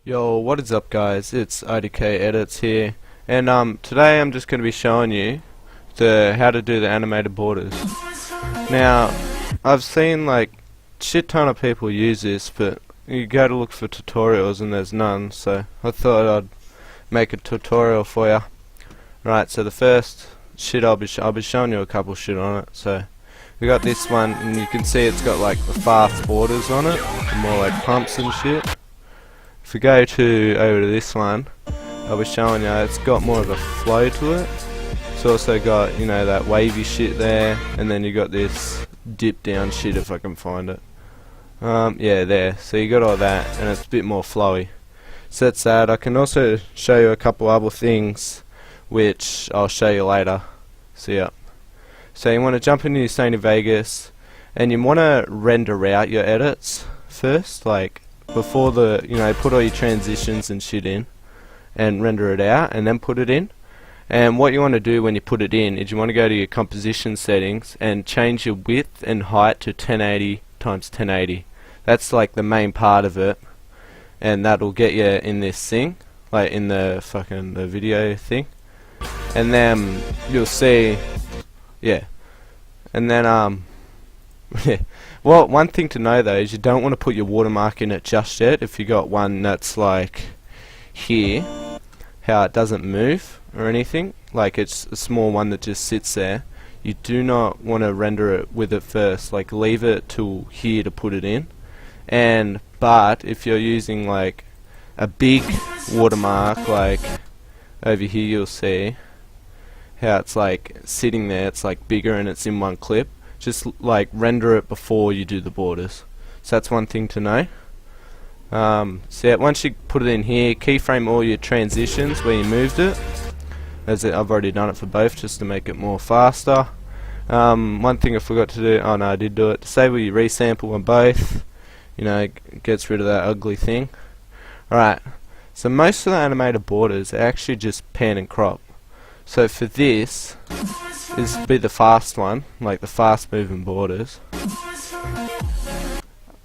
Yo, what is up guys, it's IDK Edits here, and today I'm just going to be showing you how to do the animated borders. Now, I've seen like shit ton of people use this, but you go to look for tutorials and there's none, so I thought I'd make a tutorial for you. Right, so the first shit I'll be showing you a couple shit on it. So we got this one, and you can see it's got like the fast borders on it, more like pumps and shit. If we go over to this one, I'll be showing you it's got more of a flow to it. It's also got, you know, that wavy shit there, and then you got this dip down shit if I can find it. Yeah, there. So you got all that, and it's a bit more flowy. So that's that. I can also show you a couple other things, which I'll show you later. See ya. So you want to jump into your Sony Vegas, and you want to render out your edits first, like before put all your transitions and shit in and render it out and then put it in. And what you want to do when you put it in is you want to go to your composition settings and change your width and height to 1080 times 1080. That's like the main part of it, and that'll get you in this thing, like in the video thing. And then you'll see, yeah, and then yeah. Well, one thing to know though is you don't want to put your watermark in it just yet. If you got one that's like here, how it doesn't move or anything, like it's a small one that just sits there, you do not want to render it with it first. Like leave it till here to put it in. But if you're using like a big watermark, like over here, you'll see how it's like sitting there, it's like bigger and it's in one clip. Just like render it before you do the borders. So that's one thing to know. So yeah, once you put it in here, keyframe all your transitions where you moved it. I've already done it for both just to make it more faster. One thing I forgot to do, oh no, I did do it. Disable your resample on both. You know, it gets rid of that ugly thing. Alright, so most of the animated borders are actually just pan and crop. So for this, is be the fast one, like the fast moving borders.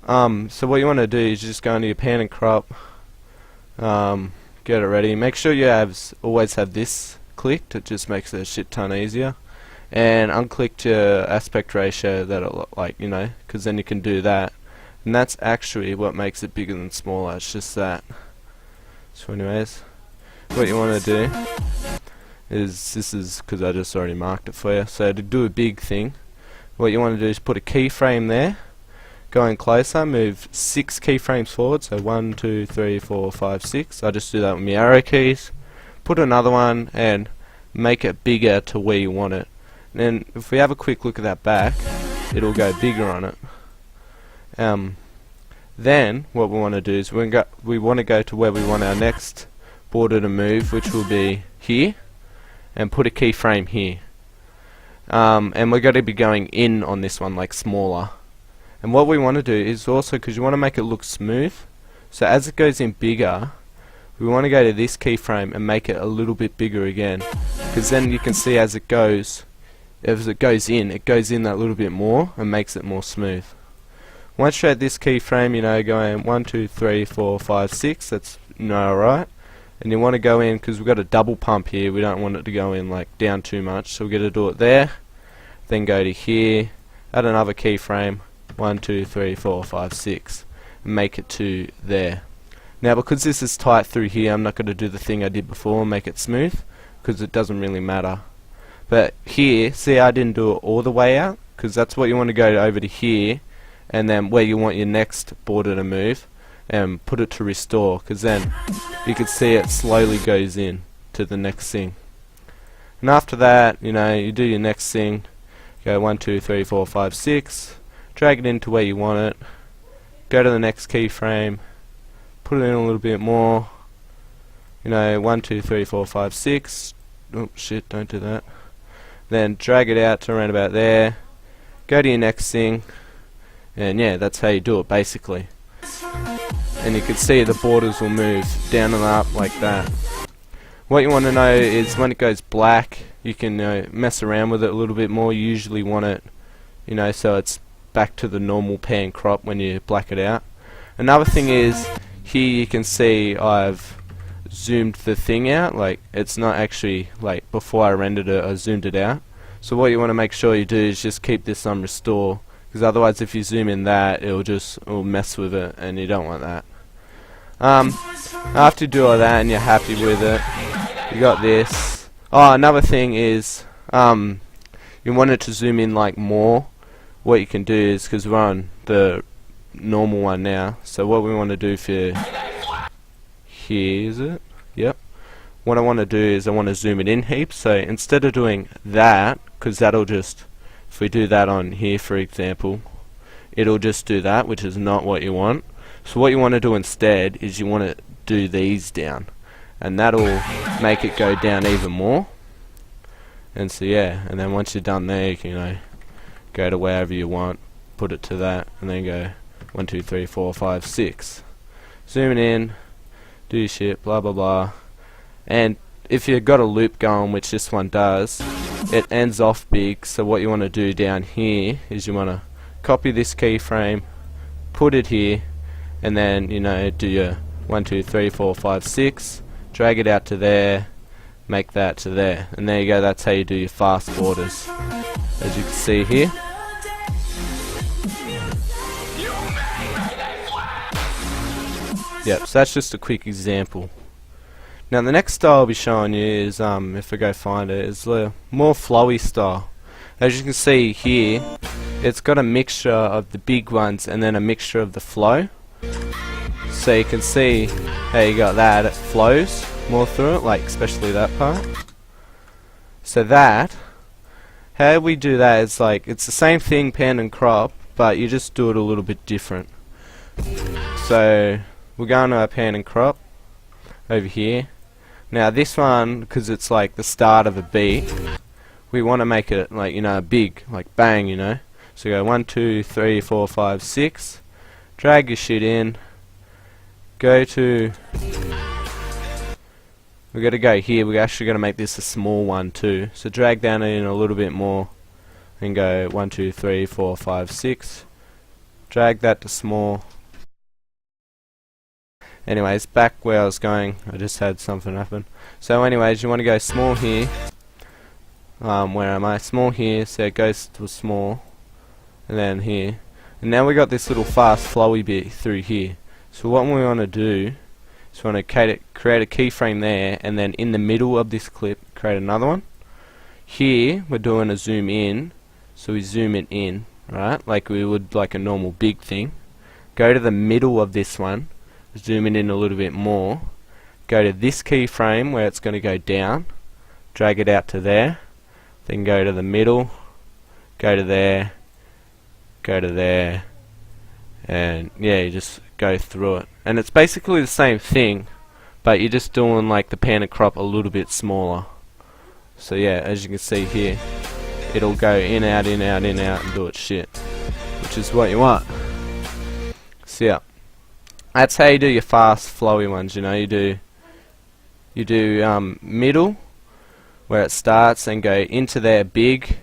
So what you want to do is just go into your pan and crop, get it ready. Make sure you always have this clicked. It just makes it a shit ton easier. And unclick your aspect ratio, that'll, like, you know, because then you can do that. And that's actually what makes it bigger than smaller. It's just that. So anyways, what you want to do is, this is because I just already marked it for you. So to do a big thing, what you want to do is put a keyframe there, go in closer, move 6 keyframes forward, so 1, 2, 3, 4, 5, 6. I just do that with my arrow keys. Put another one and make it bigger to where you want it. And then if we have a quick look at that back, it'll go bigger on it. Then what we want to do is we want to go to where we want our next border to move, which will be here, and put a keyframe here. And we're going to be going in on this one, like smaller. And what we want to do is also, because you want to make it look smooth, so as it goes in bigger, we want to go to this keyframe and make it a little bit bigger again, because then you can see as it goes in that little bit more and makes it more smooth. Once you're at this keyframe, you know, going 1, 2, 3, 4, 5, 6, that's, you know, alright. And you want to go in, because we've got a double pump here, we don't want it to go in like down too much, so we're going to do it there, then go to here, add another keyframe, 1, 2, 3, 4, 5, 6, and make it to there. Now because this is tight through here, I'm not going to do the thing I did before and make it smooth, because it doesn't really matter. But here, see, I didn't do it all the way out, because that's what you want to go over to here, and then where you want your next border to move, and put it to restore, because then you can see it slowly goes in to the next thing. And after that, you know, you do your next thing, go 1, 2, 3, 4, 5, 6, drag it into where you want it, go to the next keyframe, put it in a little bit more, you know, 1, 2, 3, 4, 5, 6, oh shit, don't do that, then drag it out to around about there, go to your next thing, And yeah, that's how you do it basically. And you can see the borders will move down and up like that. What you want to know is when it goes black, you can mess around with it a little bit more. You usually want it, so it's back to the normal pan crop when you black it out. Another thing is, here you can see I've zoomed the thing out, like it's not actually, like before I rendered it I zoomed it out. So what you want to make sure you do is just keep this on restore, because otherwise if you zoom in that it'll mess with it, and you don't want that. After you do all that and you're happy with it, you got this. Oh, another thing is, you want it to zoom in like more. What you can do is, because we're on the normal one now, so what we want to do for here, is it? Yep. What I want to do is I want to zoom it in heaps. So instead of doing that, because that'll just, if we do that on here for example, it'll just do that, which is not what you want. So what you want to do instead is you want to do these down, and that'll make it go down even more. And so yeah, and then once you're done there, you can go to wherever you want, put it to that, and then go 1, 2, 3, 4, 5, 6. Zoom it in, do your shit, blah blah blah. And if you've got a loop going, which this one does, it ends off big. So what you want to do down here is you want to copy this keyframe, put it here, and then do your 1, 2, 3, 4, 5, 6, drag it out to there, make that to there, and there you go. That's how you do your fast borders, as you can see here. Yep, so that's just a quick example. Now the next style I'll be showing you is, if I go find it, is the more flowy style. As you can see here, it's got a mixture of the big ones and then a mixture of the flow. So you can see how you got that, it flows more through it, like especially that part. So that, how we do that is like, it's the same thing, pan and crop, but you just do it a little bit different. So we're going to our pan and crop over here. Now this one, because it's like the start of a beat, we want to make it like, big, like bang, So go 1, 2, 3, 4, 5, 6, drag your shit in, go to, we're going to go here, we're actually going to make this a small one too, so drag down in a little bit more, and go 1, 2, 3, 4, 5, 6, drag that to small. Anyways, back where I was going, I just had something happen. So anyways, you want to go small here. Where am I? Small here, so it goes to small. And then here. And now we got this little fast flowy bit through here. So what we want to do is we want to create a keyframe there, and then in the middle of this clip, create another one. Here, we're doing a zoom in, so we zoom it in, right? Like we would like a normal big thing. Go to the middle of this one. Zoom it in a little bit more, go to this keyframe where it's going to go down, drag it out to there, then go to the middle, go to there, and yeah, you just go through it. And it's basically the same thing, but you're just doing like the pan and crop a little bit smaller. So yeah, as you can see here, it'll go in, out, in, out, in, out, and do its shit, which is what you want. So yeah. That's how you do your fast, flowy ones. You do middle, where it starts, and go into there big.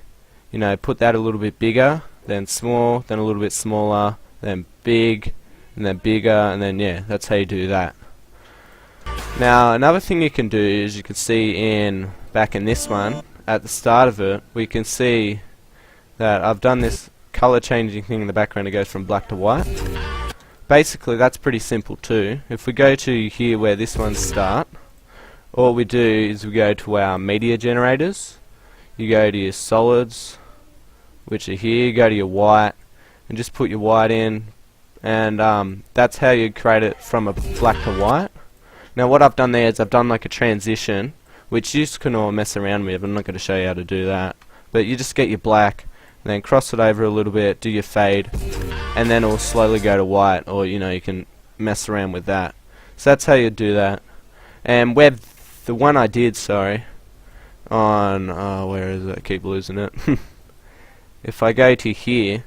Put that a little bit bigger, then small, then a little bit smaller, then big, and then bigger, and then yeah, that's how you do that. Now another thing you can do is you can see back in this one, at the start of it, we can see that I've done this color changing thing in the background. It goes from black to white. Basically that's pretty simple too. If we go to here where this one's start, all we do is we go to our media generators, you go to your solids, which are here, you go to your white, and just put your white in, and that's how you create it from a black to white. Now what I've done there is I've done like a transition, which you can all mess around with. I'm not going to show you how to do that, but you just get your black, and then cross it over a little bit, do your fade, and then it will slowly go to white, or you can mess around with that. So that's how you do that. And where the one I did, on where is it? I keep losing it. If I go to here,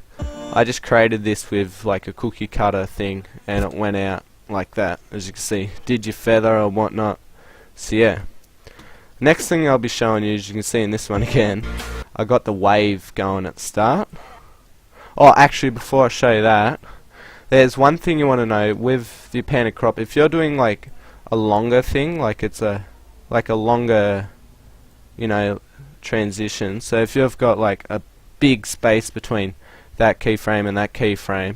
I just created this with like a cookie cutter thing, and it went out like that, as you can see. Did your feather or whatnot. So yeah. Next thing I'll be showing you, as you can see in this one again, I got the wave going at the start. Oh, actually, before I show you that, there's one thing you want to know with the pan and crop. If you're doing like a longer thing, like it's a longer, you know, transition. So if you've got like a big space between that keyframe and that keyframe,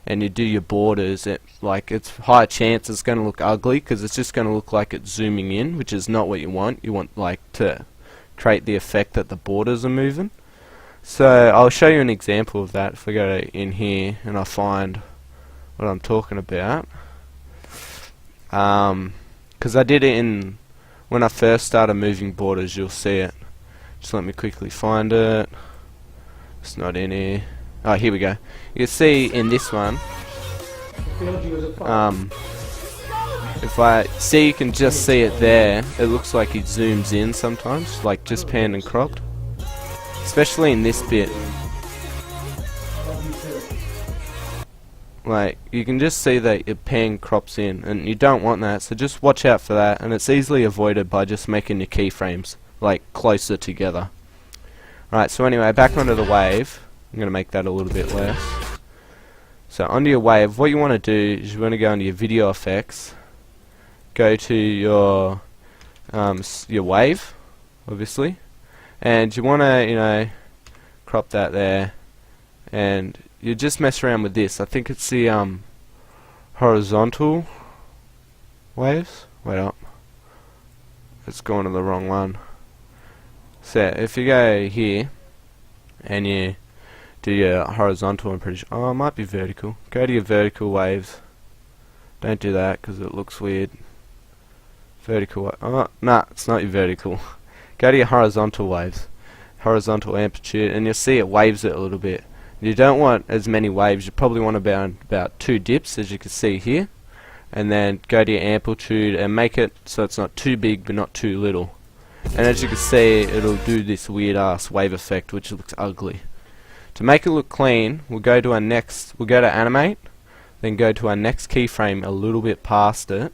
and you do your borders, it's high chance it's going to look ugly, because it's just going to look like it's zooming in, which is not what you want. You want like to create the effect that the borders are moving. So I'll show you an example of that if we go in here and I find what I'm talking about. Because I did it when I first started moving borders, you'll see it. Just let me quickly find it. It's not in here. Oh, here we go. You can see in this one, if I see, you can just see it there. It looks like it zooms in sometimes, like just panned and cropped. Especially in this bit. Like, you can just see that your pan crops in, and you don't want that, so just watch out for that, and it's easily avoided by just making your keyframes like closer together. Alright, so anyway, back onto the wave. I'm going to make that a little bit less. So onto your wave, what you want to do is you want to go into your video effects, go to your wave, obviously, and you want to, you know, crop that there, and you just mess around with this. I think it's the horizontal waves. Wait up, it's going to the wrong one. So if you go here and you do your horizontal, I'm pretty sure. Oh, it might be vertical. Go to your vertical waves. Don't do that because it looks weird. Vertical. Oh, nah, it's not your vertical. Go to your horizontal waves. Horizontal amplitude, and you'll see it waves it a little bit. You don't want as many waves. You probably want about 2 dips, as you can see here. And then go to your amplitude and make it so it's not too big but not too little. And as you can see, it'll do this weird ass wave effect, which looks ugly. To make it look clean, we'll go to animate, then go to our next keyframe a little bit past it,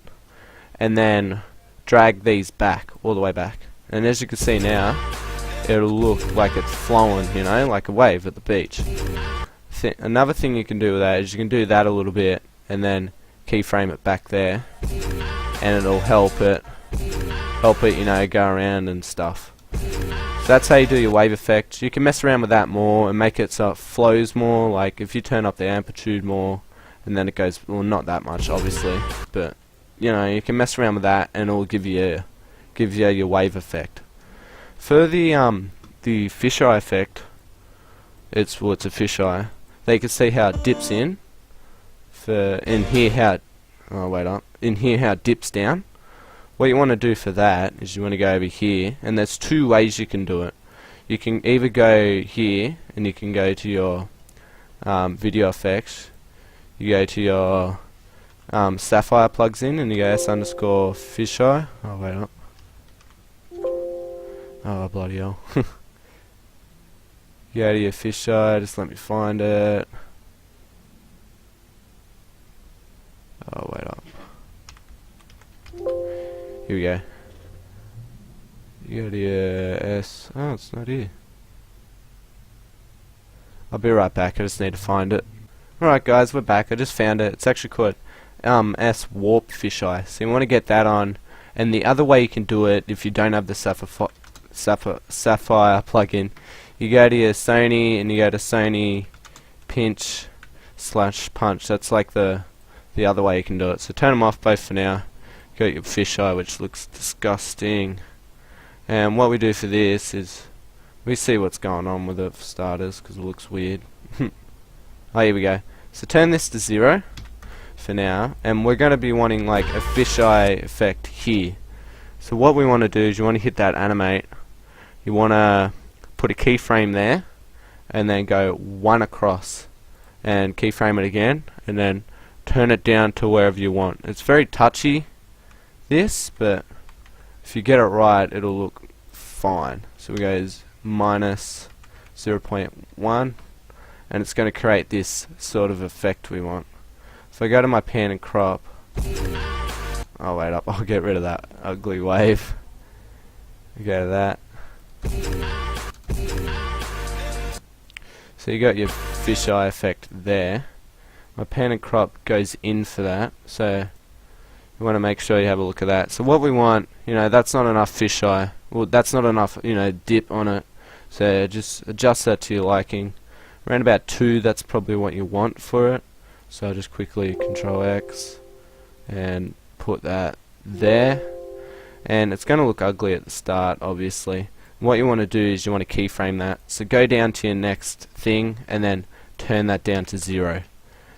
and then drag these back, all the way back. And as you can see now, it'll look like it's flowing, you know, like a wave at the beach. Another thing you can do with that is you can do that a little bit, and then keyframe it back there, and it'll help it, you know, go around and stuff. So that's how you do your wave effect. You can mess around with that more and make it so it flows more. Like if you turn up the amplitude more, and then it goes, well, not that much obviously, but you know, you can mess around with that and it'll give you your wave effect. For the fisheye effect, it's a fisheye. There you can see how it dips in. In here how it dips down. What you want to do for that is you want to go over here, and there's 2 ways you can do it. You can either go here, and you can go to your video effects. You go to your Sapphire plugs in, and you go s_fisheye. Oh, wait up. Oh, bloody hell. You go to your fisheye, just let me find it. Oh, wait up. Here we go. You go to your S. Oh, it's not here. I'll be right back. I just need to find it. Alright, guys, we're back. I just found it. It's actually called S Warp Fisheye. So you want to get that on. And the other way you can do it, if you don't have the Sapphire plugin, you go to your Sony and you go to Sony Pinch/Punch. That's like the other way you can do it. So turn them off both for now. Got your fisheye, which looks disgusting. And what we do for this is we see what's going on with it for starters, because it looks weird. Oh, here we go. So turn this to 0 for now, and we're going to be wanting like a fisheye effect here. So what we want to do is you want to hit that animate. You want to put a keyframe there, and then go 1 across, and keyframe it again, and then turn it down to wherever you want. It's very touchy, this, but if you get it right, it'll look fine. So we go -0.1, and it's going to create this sort of effect we want. If I go to my pan and crop, oh wait up, I'll get rid of that ugly wave. Go to that. So you got your fisheye effect there. My pan and crop goes in for that, so you want to make sure you have a look at that. So what we want, that's not enough fisheye. Well, that's not enough, dip on it. So just adjust that to your liking. Around about 2, that's probably what you want for it. So I'll just quickly Control X and put that there. And it's going to look ugly at the start, obviously. What you want to do is you want to keyframe that. So go down to your next thing and then turn that down to 0.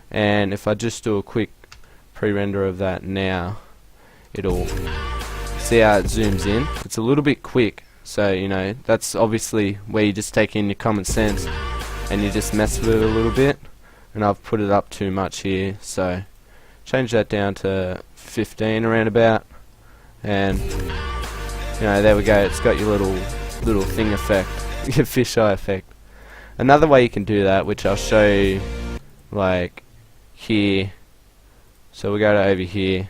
And if I just do a quick pre-render of that now, it'll see how it zooms in. It's a little bit quick, so that's obviously where you just take in your common sense and you just mess with it a little bit. And I've put it up too much here, so change that down to 15 around about, and there we go. It's got your little thing effect, your fisheye effect. Another way you can do that, which I'll show you, like here. So we go to over here,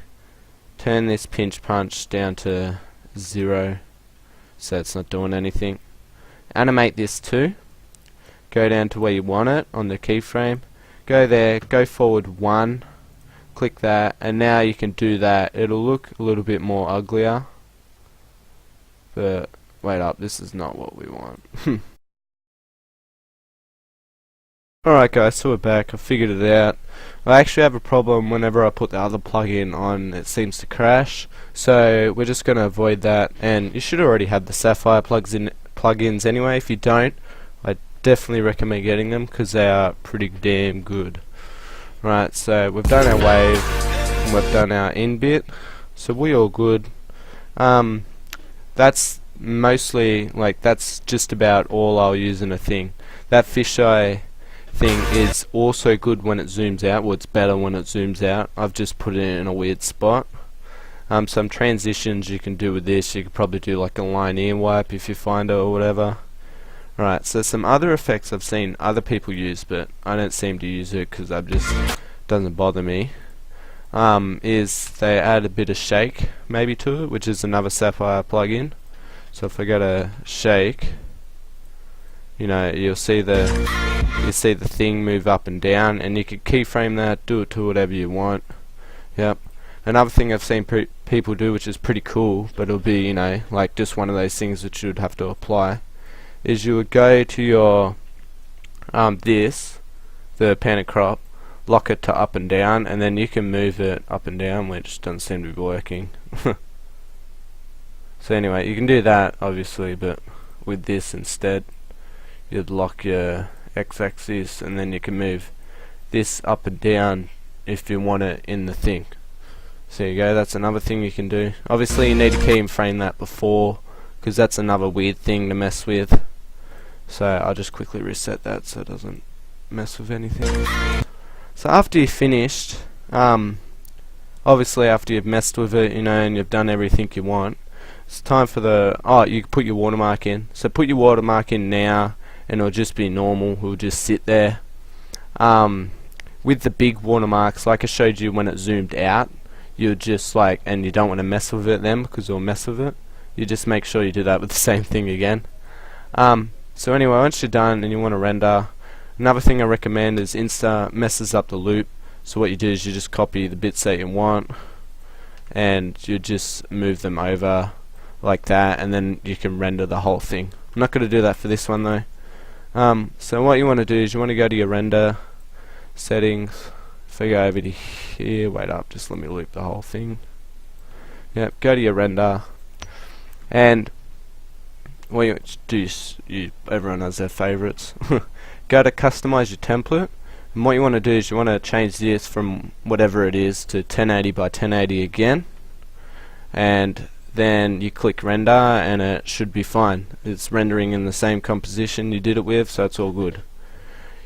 turn this pinch punch down to 0, so it's not doing anything. Animate this too. Go down to where you want it on the keyframe. Go there, go forward 1, click that, and now you can do that. It'll look a little bit more uglier, but wait up, this is not what we want. Alright guys, so we're back. I figured it out. I actually have a problem whenever I put the other plugin on, it seems to crash, so we're just going to avoid that. And you should already have the Sapphire plugins anyway. If you don't, I definitely recommend getting them because they are pretty damn good. Right, so we've done our wave and we've done our in bit, so we all good. That's mostly, that's just about all I'll use in a thing. That fisheye thing is also good when it zooms out. Well, it's better when it zooms out. I've just put it in a weird spot. Some transitions you can do with this. You could probably do like a linear wipe if you find it or whatever. Right, so some other effects I've seen other people use, but I don't seem to use it because it just doesn't bother me. Is they add a bit of shake maybe to it, which is another Sapphire plugin. So if I go to shake, you'll see the thing move up and down, and you can keyframe that, do it to whatever you want. Yep. Another thing I've seen people do, which is pretty cool, but it'll be like just one of those things that you would have to apply, is you would go to your the pan and crop, lock it to up and down, and then you can move it up and down, which doesn't seem to be working. So anyway, you can do that obviously, but with this instead, you'd lock your x-axis and then you can move this up and down if you want it in the thing. So there you go, that's another thing you can do. Obviously you need to keyframe that before, because that's another weird thing to mess with. So I'll just quickly reset that so it doesn't mess with anything. So after you've finished, obviously after you've messed with it, and you've done everything you want, it's time for you can put your watermark in. So put your watermark in now, and it'll just be normal. It'll just sit there. With the big watermarks, like I showed you when it zoomed out, you just and you don't want to mess with it then because it'll mess with it. You just make sure you do that with the same thing again. So anyway, once you're done and you want to render, another thing I recommend is Insta messes up the loop. So what you do is you just copy the bits that you want, and you just move them over like that, and then you can render the whole thing. I'm not going to do that for this one though. So what you want to do is you want to go to your render settings. If I go over to here, wait up, just let me loop the whole thing. Yep, go to your render, and what you do is everyone has their favorites. Go to customize your template, and what you want to do is you want to change this from whatever it is to 1080 by 1080 again, and then you click render and it should be fine. It's rendering in the same composition you did it with, so it's all good.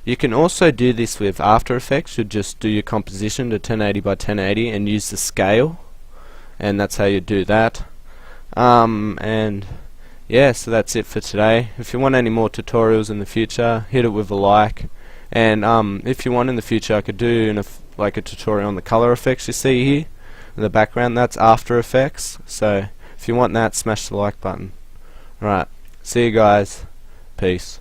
You can also do this with After Effects. You just do your composition to 1080 by 1080 and use the scale, and that's how you do that. And yeah, so that's it for today. If you want any more tutorials in the future, hit it with a like, And if you want in the future, I could do like a tutorial on the color effects you see here in the background. That's After Effects, so if you want that, smash the like button. Alright, see you guys, peace.